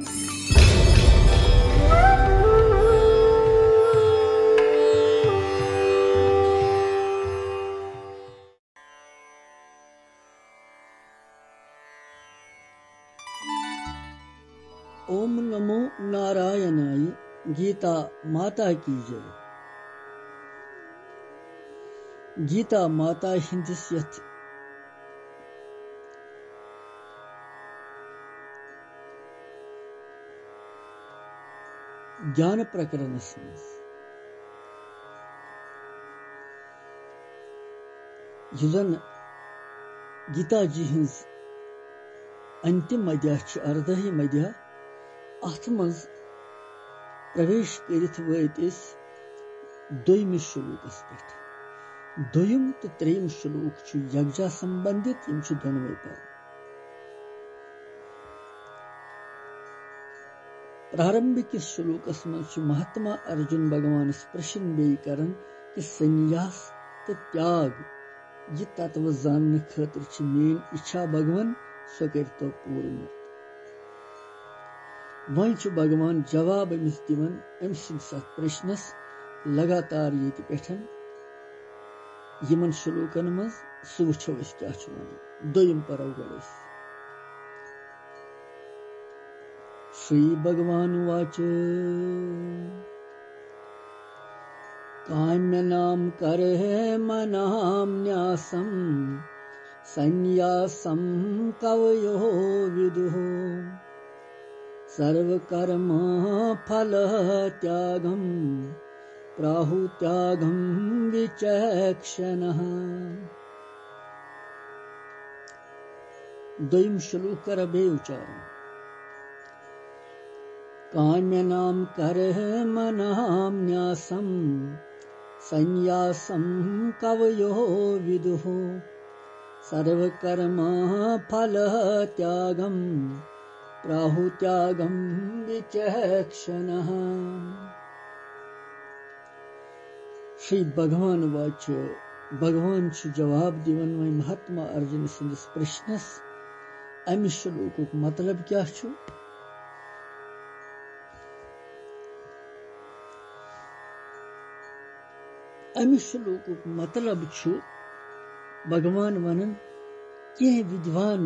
ओम नमो नारायणाय। गीता माता की जय। गीता माता हिंदिस यथ ज्ञान प्रकरणस मज युजन गीता जी हिंस अंतिम मध्य 18 मध्य अथ मज प्रवेश करित वत दोयमिस श्लोकस पे। दोयम तो त्रेयम श्लोक यकजा संबंधित दोनवे पर। प्रारंभिक श्लोकस मज महात्मा अर्जुन भगवान प्रश्न बे करन कि संन्यास तो त्याग यह तत्व जानने खातिर मेन इच्छा भगवान सो कर तो पूर्ण। वह भगवान जवाब अमिस दिवन अम सत प्रश्नस लगातार ये पे यमन श्लोकन मज सह वो क्या दोयम परो गो। श्री भगवान वाच काम्यनाम करहे मनाम न्यासम संन्यासम कवयो विदुः सर्वकर्म फल त्यागम प्राहुत्यागम विचक्षणः। दोयम श्लोक कर बे उच्चारण। काम्यनाम करहे मनाम न्यासम संन्यासम कवयो विदुः सर्वकर्म फल त्यागम प्राहुत्यागम विचक्षणः। श्री भगवान वाच भगवान जवाब दिवन वह महात्मा अर्जुन सिंदिस प्रश्नस अमि श्लोक मतलब क्या छु। अमि श्लोक मतलब छु भगवान वनन कह विद्वान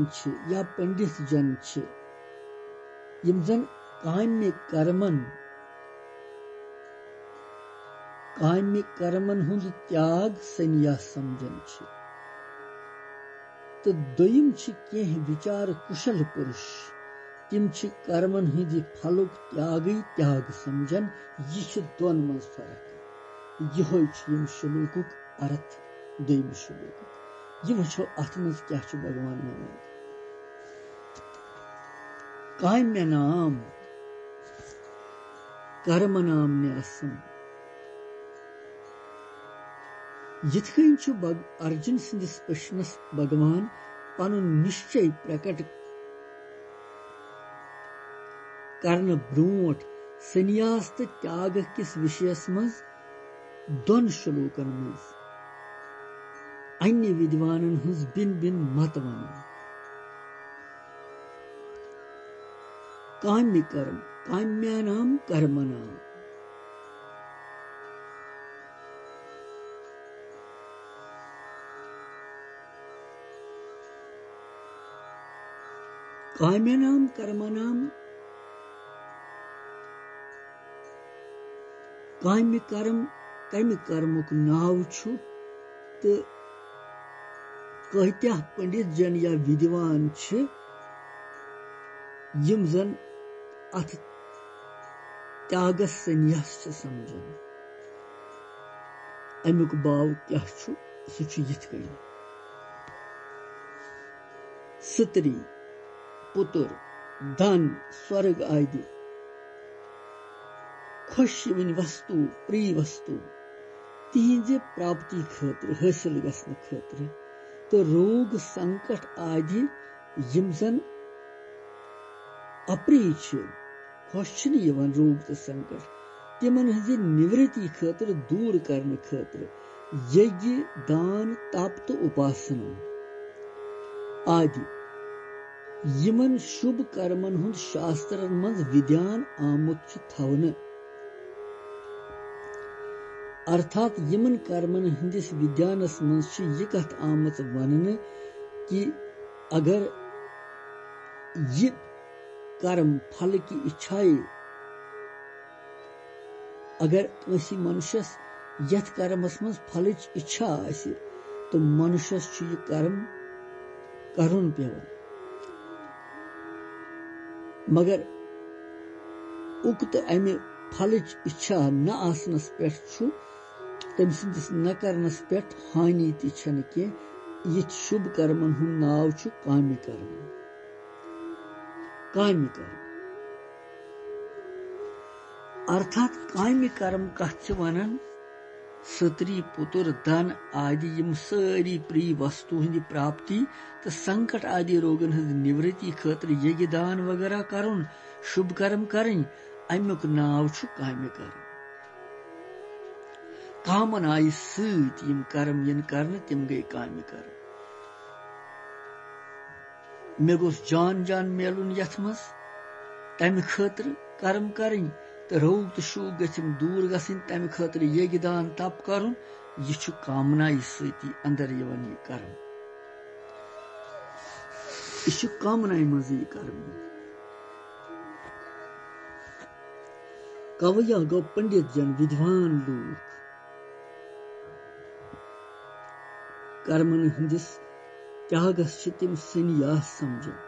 या पंडित जन यम जन काम्य कर्मन हुंद त्याग संन्यास समझन तो दोयम कह विचार कुशल पुरुष तिम कर्मन हंद फलुक त्याग समझन। यह दोन मज फर्क। यह श्लोक अर्थ दोयम श्लोक यह वो अत मज क्या भगवान वन काम्य नाम कर्म नाम न्यासम। यथ अर्जुन सिंदिस प्रश्नस भगवान पनुन निश्चय प्रकट करने ब्रोट संन्यास तो त्याग किस विषयस मज दोन श्लोकन मज अन्य विद्वानन हंस बिन बिन मत वन। काम्य कर्म काम्यानाम कर्मणाम काम्यानाम कर्मणाम काम्य कर्मुक नाव छु तो कहत्या पंडित जन या विद्वान यम जन अथ त्यागस संन्यास समझन। अमुक बाव क्या सह यथ स्त्री पुत्र धन स्वर्ग आदि खुश वस्तु प्रिय वस्तु तिहज प्राप्ति खातिर हासिल गसन खातिर तो रोग संकट आदि यम जन अप्रिय खुश रोग तो संकट तिमन हज निवृत्ति खातिर दूर करने खातिर यज्ञ दान तप तो उपासना आदि यमन शुभ कर्मन हुंद शास्त्रन मज विधान आमुत छु थवने अर्थात यमन कर्मन हंदिस विधानस मज छु यह कथ आमुत वनने कि अगर ये कर्म फल की इच्छाए अगर किसी मनुष्यस यथ कर्मस मज फलच इच्छा आसि तो मनुष्यस छु यह कर्म करुन पेवन मगर उक्त अमे फलच इच्छा न आसनस पे तम सिंदिस न करनस पे हानि तन कह ये शुभ कर्मन हुंद नाव छु काम्य कर्म काम्य कर्म अर्थात काम्य कर्म कथ वनान सत्री पुत्र धन आदि यम सारी प्रिय वस्तु हंदी प्राप्ति तो संकट आदि रोगन हंद निवृत्ति खतर यज्ञ दान वगैरह करुन शुभ कर्म करन अमुक नाव छु काम्य कर्म कामन आय सत यम कर्म यन करन तिम गई काम्य कर्म मे गोस जान जान मेलुन यथ मज तम खतर कर्म करन तो रोग तो शूग गम दूर गन तम खतर यज्ञ दान तप कर यह कामना सती अंदर यह कर्म यह कामना मज यह कर्म कवया गो पंडित जन विद्वान लोग कर्मन हंदिस त्यागस तिम सन्यास समझन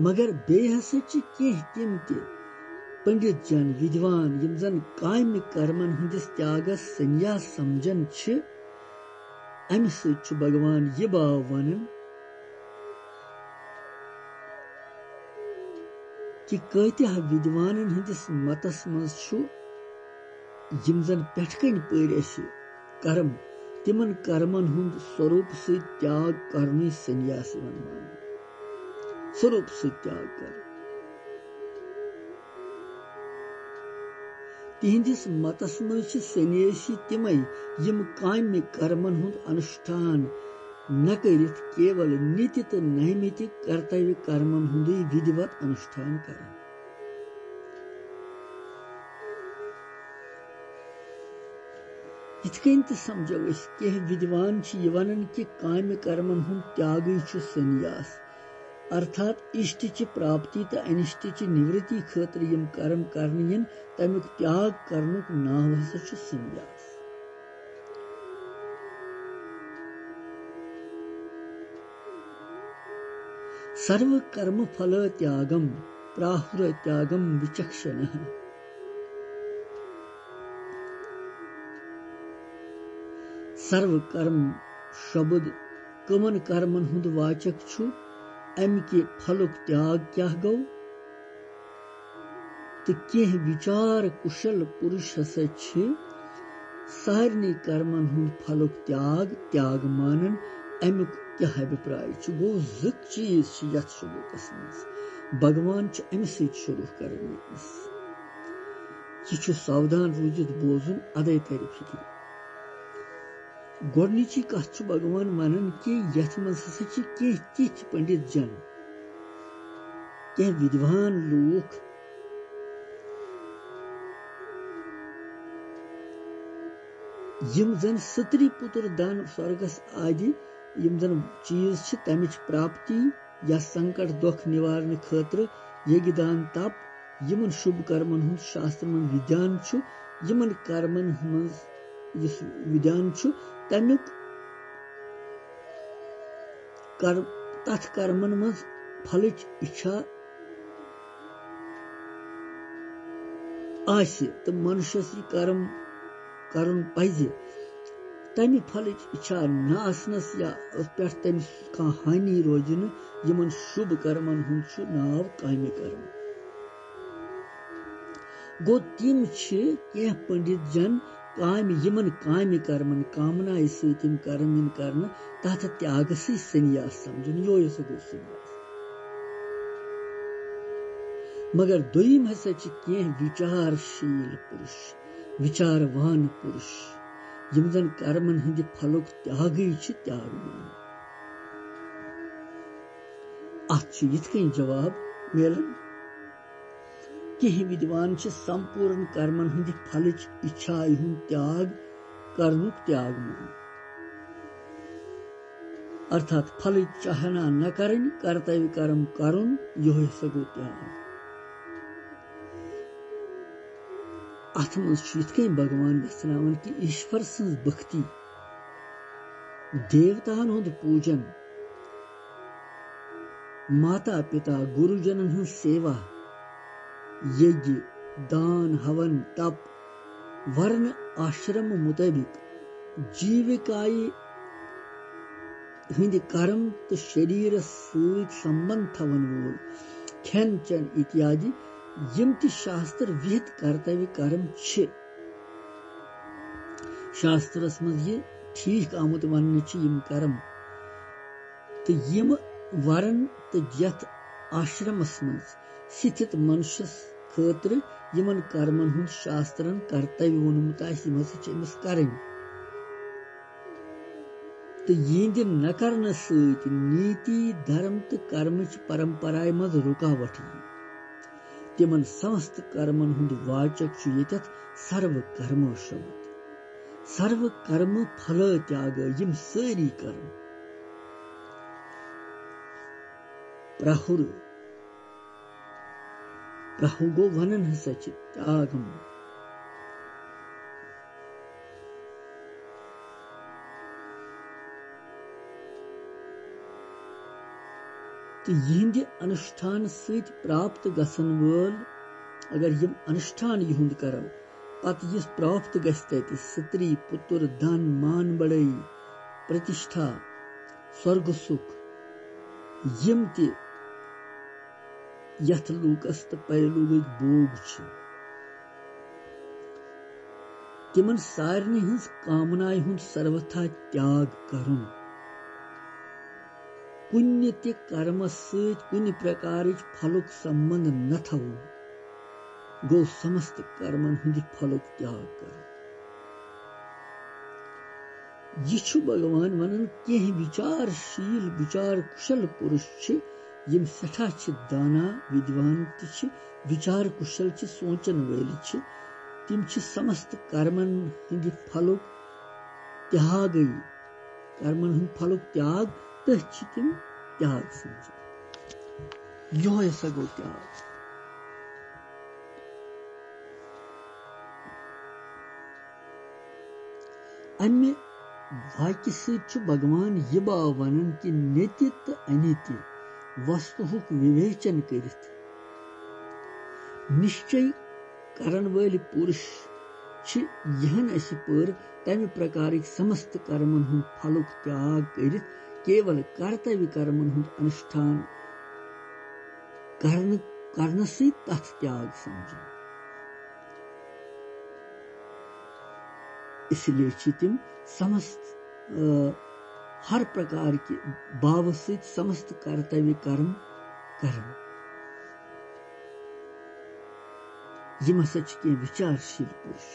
मगर बे हसा कह तिम पंडित जन विद्वान यम जन काम्य कर्मन हंदिस त्यागस सन्यास समझन अमि सत भगवान यह भाव वनन कि कत्या विद्वानन हंदिस मतस मज यम जन पेठकन पर कर्म तिमन कर्मन हुंद स्वरूप से त्याग करने सन्यास मान स्वरूप से त्याग कर तिहंदिस मतस मज सन्यासी तिमै यम काम्य कर्मन हुंद अनुष्ठान न करित केवल नित्य तो नैमित्तिक कर्तव्य कर्मन हुंद विधिवत अनुष्ठान कर इतकन तो समझो कह विद्वान वनन कि काम्य कर्मन हुंद त्याग सन्यास अर्थात इष्ट की प्राप्ति तो अनिष्ट की निवृत्ति खतर यम कर्म करन तमुक त्याग करनुक नाव हसा सन्यास सर्व कर्म फल त्यागम प्राहुर त्यागम विचक्षण सर्व कर्म शब्द कमन कर्मन हुंद वाचक छु अमि फलुक त्याग क्या गो तो कह विचार कुशल पुरुष हसा सारे कर्मन हुंद फलुक त्याग त्याग मानन अमुक क्या अभिप्राय गो ज चीज यथ श्लोकस मज भगवान अमि सत शुरू कर यह सावधान रूजित बोजुन अदय तर फिक्र गोडनिची कथ भगवान वनन कि यथ मज हसा कह तिथ पंडित जन कह विद्वान लोग यम जन सत्री पुत्र दान स्वर्गस आदि यम जन चीज तमिच प्राप्ति या संकट दुख निवारण खतर यज्ञ दान तप यमन शुभ कर्मन हुंद शास्त्र मन विधान यमन कर्मन मज यस विधान तमुक तथ कर्मन मज फलच इच्छा आसि तो मनुष्यस यह कर्म करुन पज तमि फलच इच्छा न आसनस या पे तमिस कह हानि रोज यमन शुभ कर्मन हुंद नाव काम्य कर्म गो तिम कह पंडित जन यमन काम्य कर्मन कामना सम कर्म कर तथ त्यागस सन्यास समझन यो गो सन्यास मगर दोयम हसा कह विचारशील पुरुष विचारवान पुरुष यम जन कर्मन हिंद फलुक त्यागी त्याग मान अत यिथकन जवाब मिलन कह विद्वान संपूर्ण कर्मन हिंद फलच इच्छा त्याग कर्मुक त्याग मान अर्थात फल चाहना न करन कर्तव्य कर्म करुन यो सगो त्याग अथ मज भगवान यथनावन कि ईश्वर सं भक्ति देवतान हुंद पूजन माता पिता गुरुजनन हूं सेवा यज्ञ दान हवन तप वर्ण आश्रम मुताबिक जीविकाई हिंद कर्म तो शरीर सहित संबंध थवन वोल खेन चन इत्यादि यम ति शास्त्र विहित कर्तव्य कर्म शास्त्रस मज ये ठीक आमुत वन यम कर्म तो यम वरण तो यथ आश्रमस मज स्थित मनुष्य खतर यमन कर्मन हुंद शास्त्रन कर्तव्य वोनमुत अमिस करन तो यिंद न करने सहित नीति धर्म तो कर्मच परंपराय मज रुकावट तिमन समस्त कर्मन हुंद वाचक यतथ सर्व कर्मो शब्द सर्व कर्म फल त्याग यम सारी कर्म प्रहुर प्रहु गो वनन हसा त्यागम तो यिंद अनुष्ठान सहित प्राप्त गसन वोल अगर यम अनुष्ठान युंद करो पत यस प्राप्त गस्ते स्त्री पुत्र धन मान बड़ई प्रतिष्ठा स्वर्ग सुख यम ते यथ लूकस तो पैलूग बोग तिमन सारनी हंस कामनाय हुंद सर्वथा त्याग करुन पुण्य ते कर्म सहित कुछ प्रकार फलुक संबंध न थवुन गो समस्त कर्मन हुंद फलुक त्याग कर यह भगवान वनन कह विचारशील विचार कुशल पुरुष यम सठा दाना विद्वान विचार कुशल सोचन वल तिम समस्त कर्मन हुंद फलुक त्याग कर्मन हुंद फलुक त्याग तथ तिम त्याग समझ यो सा गो त्याग अम्य वाक्य से भगवान यह बाव वनन कि नित्य तो अनित्य वस्तुक विवेचन करित निश्चय करन वल पुरुष यहन अस पर तम प्रकार समस्त कर्मन हुंद फलुक त्याग करित केवल कर्तव्य कर्मन हुंद अनुष्ठान करने से तथ त्याग समझ इसलिए तिम समस्त हर प्रकार के भाव से समस्त कर्तव्य कर्म करन यम हसा के विचारशील पुरुष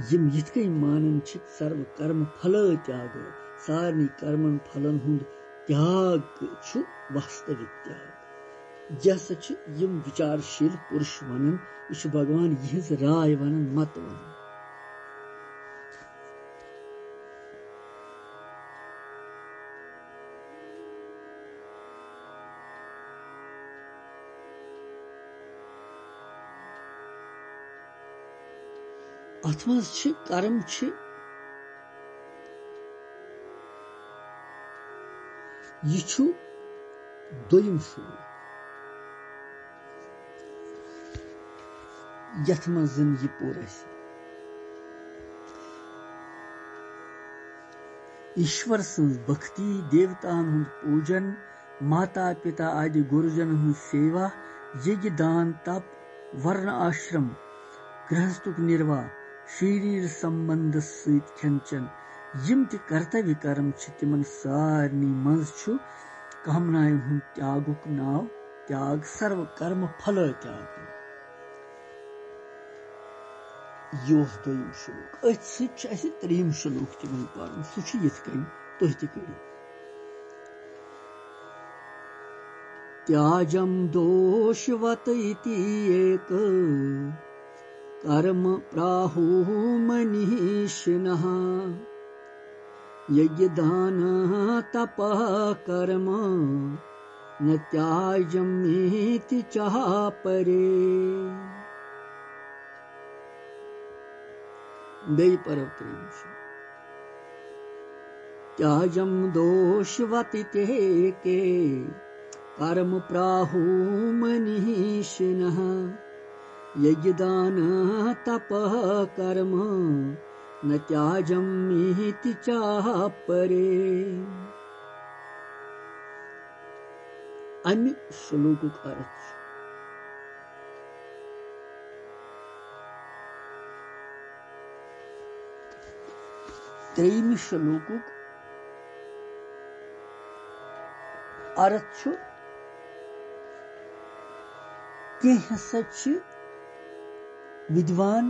यम यिथकन मानन सर्व कर्म फल त्याग सारनी कर्मन फलन हुंद त्याग वास्तविक त्याग जैसा यम विचारशील पुरुष वनन यह भगवान यह राय वनन मत वनन अथ मज कर्म यह दोयम सूरत यथ मज यह पूर ईश्वर सं भक्ति देवतान हुंद पूजन माता पिता आदि गुरुजन हुंद सेवा यज्ञ दान तप वर्ण आश्रम गृहस्थुक निर्वाह शरीर संबंध सहित खेन यम ते कर्तव्य कर्म तिमन सारनी मज कामनाय हुंद त्यागुक नाव त्याग सर्व कर्म फल त्याग योस दोयम श्लोक अथ सि त्रीम श्लोक तिमन पढ़न सह यथ कन तुह ति करियो त्याजम दोषवत इति एक कर्म प्राहु मनीषिणः यज्ञदान तपः कर्म न त्याज्यमिति चाह परे बेई परवत्रिंश त्याजम दोषवति ते के कर्म प्राहु मनीषिणः यज्ञदान तपः कर्म न त्याज्यमिति चाह परे अमि श्लोकुक अर्थ त्रेयमि श्लोकुक अर्थ कह हसा विद्वान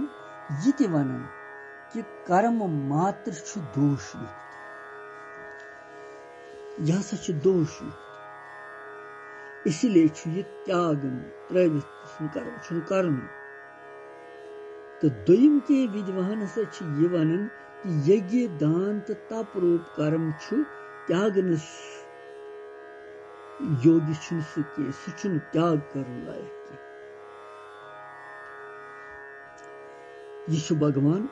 ये वनान कि कर्म मात्र दोषयुक्त यह हसा दोषयुक्त इसलिए यह त्यागन त्रवित कर्म तो दोयम के विद्वान हसा यह वनान कि यज्ञ दान तो तप रूप कर्म त्यागन योगी सह त्याग कर लायक यह भगवान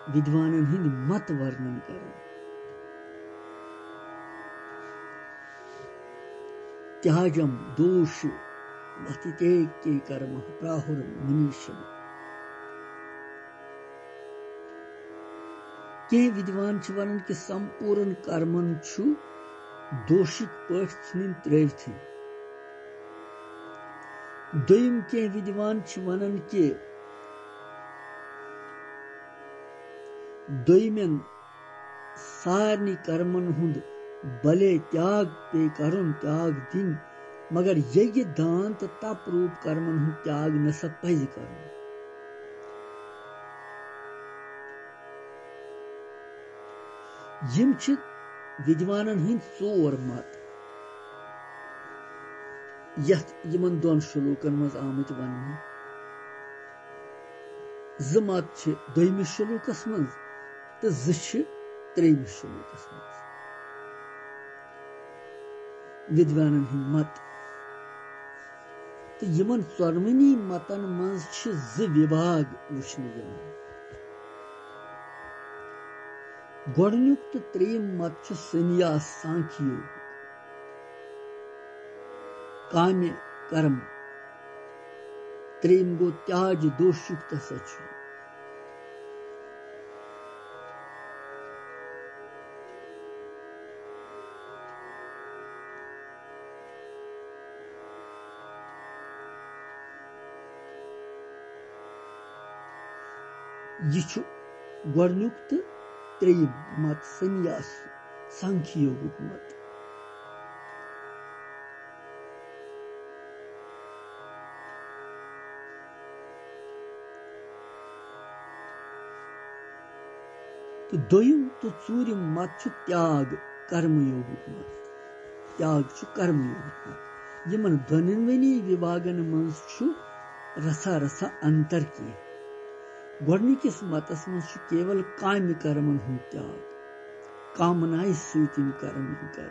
विद्वानन हिंद मत वर्णन कर त्याजम दोष वतिते के कर्म प्राहुर मनीषम के विद्वान वन कि संपूर्ण कर्मन दोषिक पठन त्रविथ दोयम के विद्वान वनान कि दोयमन सारनी कर्मन हुंद भले त्याग पे करुन त्याग दिन मगर यज्ञ दान तो तप रूप कर्मन हुंद त्याग नसा पज कर यम विद्वानन हिंद चोर मत यमन दोन श्लोकन मज आमत वन ज मत दोयमिस श्लोकस मज तो त्रेयमिस श्लोकस मज विद्वानन हिंद मत तो यमन चोरवनी मतन मज ज विभाग वुचन गोडनुक तो त्रेयम मत संन्यास सांख्य योग काम्य कर्म त्रेयम गो त्याज दोषयुक्त सच यह गोडनुक तो त्रेयम मत संन्यास सांख्य योग मत तो दोयम तो चूरिम मत त्याग कर्म योग मत त्याग कर्म योग मत यमन दोनवनी विभागन मज रसा रसा अंतर किए गोडनिकिस मतस मज केवल काम्य कर्मन हुंद त्याग कामनाय सृति कर्म कर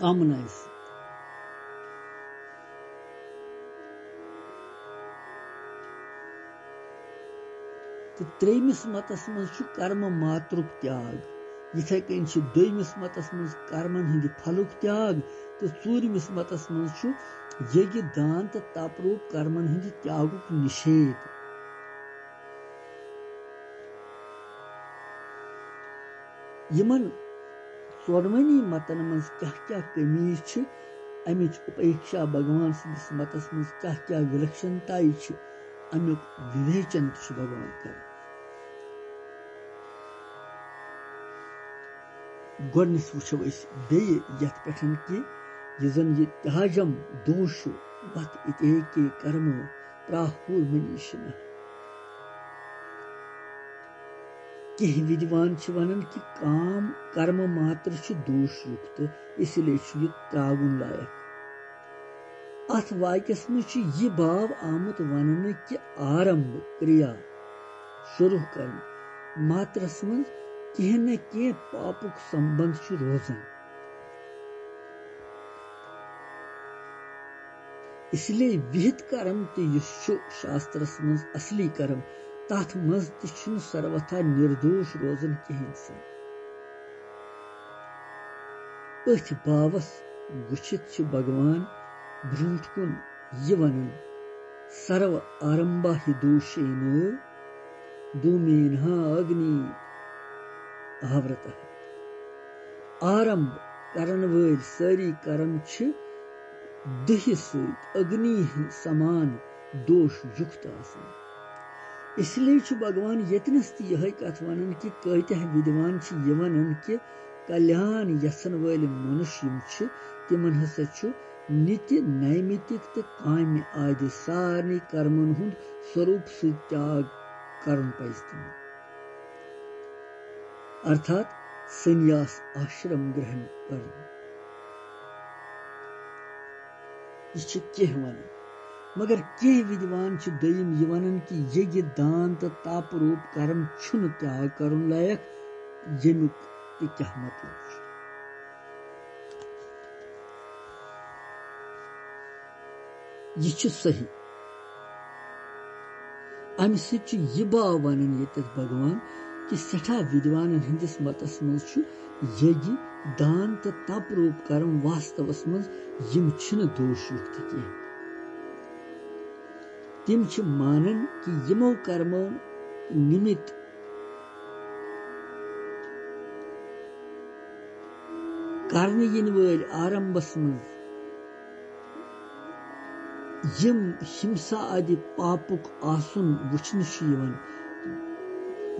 कामनाय तो त्रेयमिस मतस मज कर्म मात्रुक त्याग यथे कन दोयमिस मतस मज कर्मन हिंद फलुक त्याग तो चूरमिस मतस मज यज्ञ दान तो तपरूप कर्मन हिंद त्यागुक निषेध यमन चोरवनी मतन मज क्या कमी अमिच उपेक्षा भगवान सदिस मतस मज क्या विलक्षणता अमुक विवेचन भगवान कर गोडनिस वुचो बे यथ पे कि यह जन यह त्याजम दोष वत इतेके कर्म प्राहुर मनीषिण। कह विद्वान वनन कि काम कर्म मात्र दोष युक्त, इसलिए यह त्रागुन लायक। अथ वाक्यस मज यह भाव आमुत वन कि आरंभ क्रिया शुरू कर मात्रस मज कह न कह पापुक संबंध रोजान। इसलिए विहित कर्म तुस शास्त्रस मज असली कर्म तथ मज सर्वथा निर्दोष रोजन कह इंसान। अथ भावस वुचित भगवान ब्रूठ कुन यह वनन सर्व आरंभा हि दोषेन धूमेन अग्नि आवृत। आरंभ करन वल सारी कर्म दहि सत अग्नि समान दोष युक्त आसान। इसलिए भगवान यतनस यह कथ वनन कि कत्या विद्वान यह वनन कि कल्याण यसन वल मनुष्य तिमन हसा नित्य नैमितिक तो काम्य आदि सारे कर्मन हुंद स्वरूप से त्याग करन पज तिमन, अर्थात संन्यास आश्रम ग्रहण कर। यह कह वन मगर कह विद्वान दोयम यह वनन कि यज्ञ दान तो तप रूप कर्म छुन त्याग करन लायक, यमुक क्या मतलब। यह सही अमि सह भाव वनन ये भगवान कि सठा विद्वान हंदिस मतस मज यज्ञ दान तो तप रूप कर्म वास्तवस मज यम दोष युक्त कह। तिम मानन कि यमो कर्मो निमित्त करने इन वल आरंभस मज यम हिंसा आदि पापुक आसुन वुचन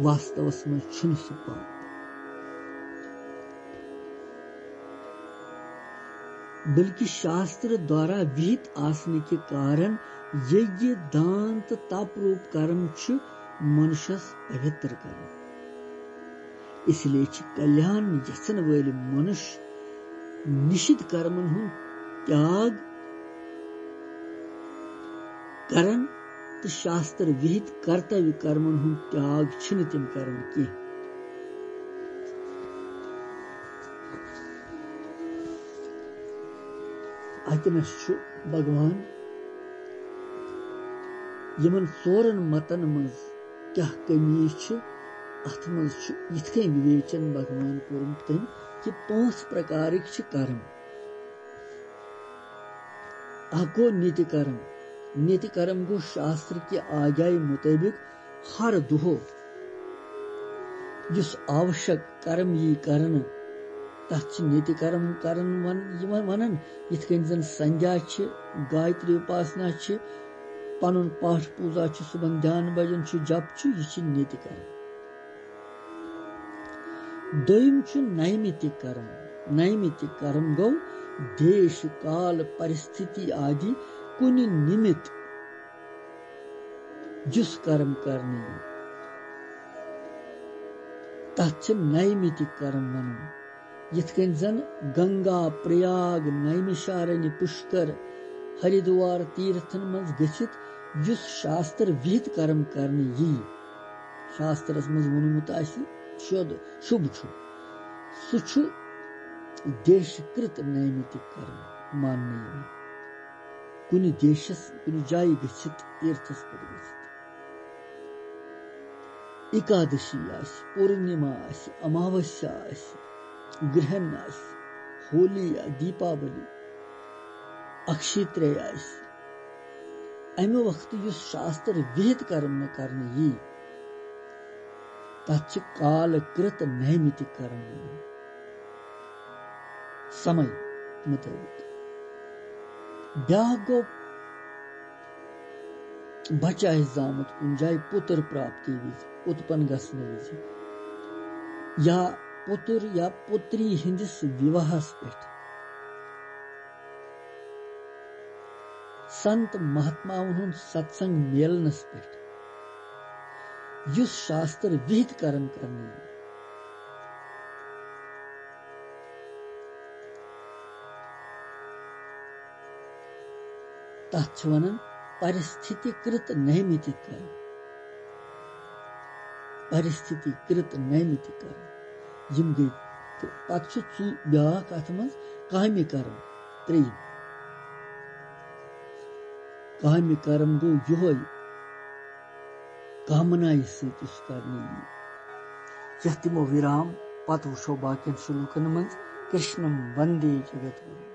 वास्तवस मज सह पाप। बल्कि शास्त्र द्वारा विहित आसने के कारण यज्ञ दान तो तप रूप कर्म मनुष्यस पवित्र कर। इसलिए कल्याण यसन वल मनुष्य निषिद्ध कर्मन हुंद त्याग करन तो शास्त्र विहित कर्तव्य कर्मन हुंद त्याग तिम करन कह। अतनस भगवान यमन सोरन मतन मज क्या कमी अथ मज यथ विवेचन भगवान कोरन तम कि 5 प्रकार कर्म। गो नीति कर्म। नीति कर्म गो शास्त्र के आज्ञा मुताबिक हर दुहो जिस आवश्यक कर्म यी करन तथ नीति कर्म करन वनन। यथ जन संध्या गायत्री उपासना पनुन पाठ पूजा सुबह ध्यान भजन जप यह नीति कर्म। दोयम नैमितिक कर्म। नैमितिक कर्म गो देश काल परिस्थिति आदि कुन निमित्त जिस कर्म करने तथ नैमितिक कर्म वनन। यथ जन गंगा प्रयाग नैमिषारण्य पुष्कर हरिद्वार तीर्थन मज गछित जिस शास्त्र विहित कर्म करने यी शास्त्रस मज वोनमुत शुभ सु देशकृत नैमितिक कर्म मानने कुन देशस कुन जाय गछित तीर्थस पर गछित एकादशी आसि पूर्णिमा आसि अमावस्या आसि ग्रहण आसि होली या दीपावली अक्षय तृतीया आसि अमे वक्त युस शास्त्र विहित कर्म न करने यी तथ कालकृत नैमितिक कर्म समय मुताबिक। ब्या गो बच्चा जामुत कुन जाय पुत्र प्राप्ति विज उत्पन्न गसने विज या पुत्र या पुत्री हिंदिस विवाहस पे संत महात्माओं हुंद सत्संग मेलनस पे युस शास्त्र विहित कर्म करने तथ वनन परिस्थितिकृत नैमितिक कर्म। परिस्थितिकृत नैमितिक कर्म यम गई पत ब्याख अत मज काम्य कर्म त्रेयम। काम्य कर्म गो यो कामनाय सत करने यह तिमो विराम पत वुशो बाकियन श्लोकन मज कृष्णम वंदे जगत गुरु।